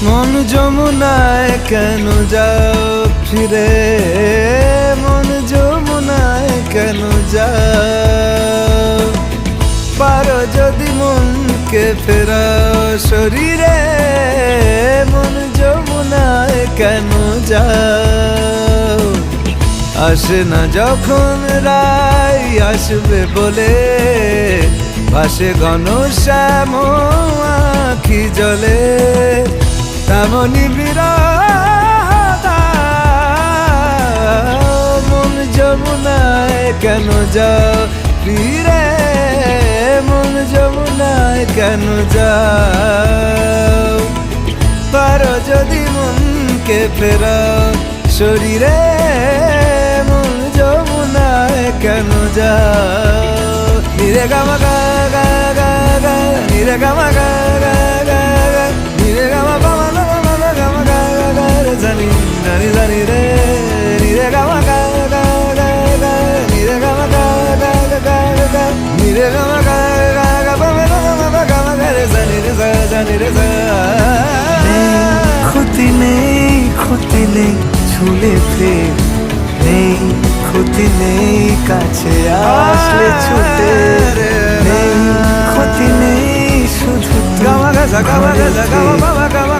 মন যমুনায় কেন যাও ফিরে, মন যমুনায় কেন যাও? পারো যদি মনকে ফেরাও শরীরে, মন যমুনায় কেন যাও? আসে না যখন রাই আসবে বলে, ভাসে ঘন শ্যাম আখি জলে, তেমনি বিরহ মন যমুনায় কেন যাও ফিরে, মন যমুনায় কেন যাও? পারো যদি মনকে ফেরাও শরীরে, মন যমুনায় কেন যাও? নিরে গামা গা গা গা গা, নিরে গামা গা গা গা গা, নিরে গামা গামা গামা গামা গা গা রে জানি জানি জানি রে, নিরে গামা গা গা গা গা, নিরে গামা গা গা গা গা, নিরে গামা গা গা গা বামা গামা গামা গা রে জানি রে জানি রে জা। ক্ষতি নেই ছুলে ফের, নেই ক্ষতি নেই কাছে আসলে ছুটে, নেই ক্ষতি নেই শুধু গামা গা গা গা গা গা বাবা গামা